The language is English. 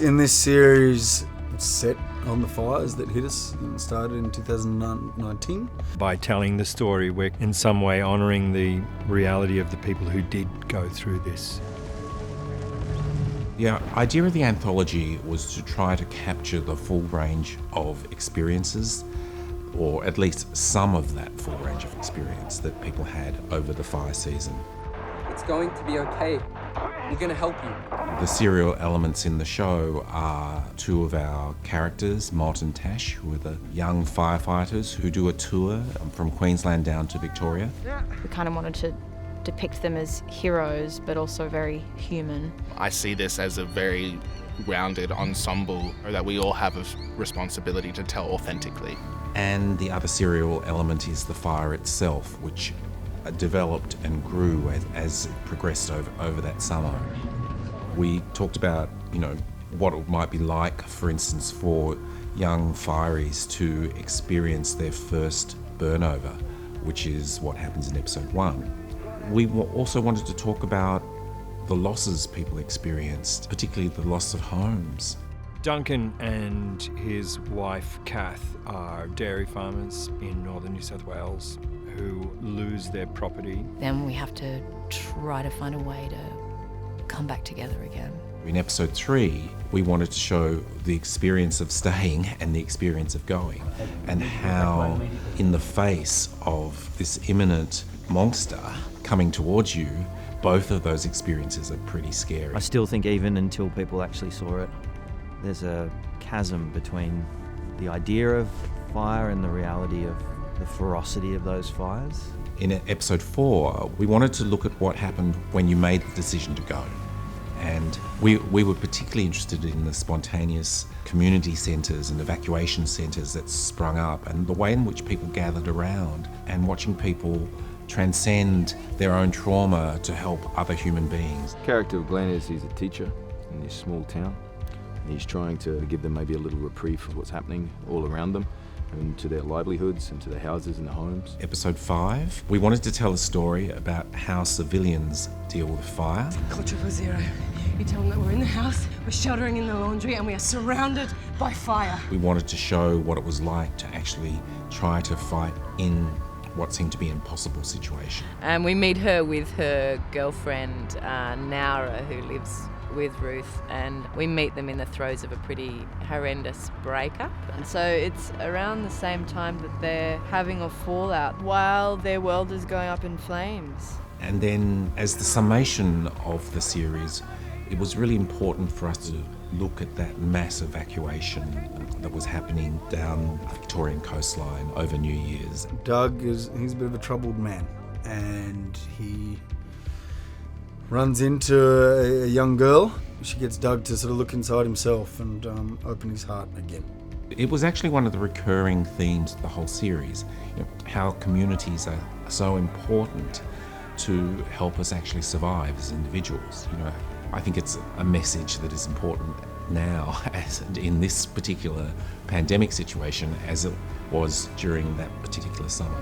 In this series, it's set on the fires that hit us and started in 2019. By telling the story, we're in some way honouring the reality of the people who did go through this. The idea of the anthology was to try to capture the full range of experiences, or at least some of that full range of experience that people had over the fire season. It's going to be okay. We're going to help you. The serial elements in the show are two of our characters, Mott and Tash, who are the young firefighters who do a tour from Queensland down to Victoria. We kind of wanted to depict them as heroes, but also very human. I see this as a very rounded ensemble that we all have a responsibility to tell authentically. And the other serial element is the fire itself, which developed and grew as it progressed over that summer. We talked about, what it might be like, for instance, for young fireys to experience their first burnover, which is what happens in episode 1. We also wanted to talk about the losses people experienced, particularly the loss of homes. Duncan and his wife Kath are dairy farmers in northern New South Wales who lose their property. Then we have to try to find a way to come back together again. In episode 3, we wanted to show the experience of staying and the experience of going, and how in the face of this imminent monster coming towards you, both of those experiences are pretty scary. I still think even until people actually saw it, there's a chasm between the idea of fire and the reality of the ferocity of those fires. In episode 4, we wanted to look at what happened when you made the decision to go. And we were particularly interested in the spontaneous community centres and evacuation centres that sprung up, and the way in which people gathered around and watching people transcend their own trauma to help other human beings. The character of Glenn he's a teacher in this small town. He's trying to give them maybe a little reprieve from what's happening all around them, and to their livelihoods and to their houses and their homes. Episode 5, we wanted to tell a story about how civilians deal with fire. Call 000. You tell them that we're in the house, we're sheltering in the laundry, and we are surrounded by fire. We wanted to show what it was like to actually try to fight in what seemed to be an impossible situation. And we meet her with her girlfriend, Naura, who lives with Ruth, and we meet them in the throes of a pretty horrendous breakup. And so it's around the same time that they're having a fallout while their world is going up in flames. And then as the summation of the series, it was really important for us to look at that mass evacuation that was happening down the Victorian coastline over New Year's. Doug he's a bit of a troubled man, and he runs into a young girl. She gets Doug to sort of look inside himself and open his heart again. It was actually one of the recurring themes of the whole series, how communities are so important to help us actually survive as individuals. I think it's a message that is important now, as in this particular pandemic situation, as it was during that particular summer.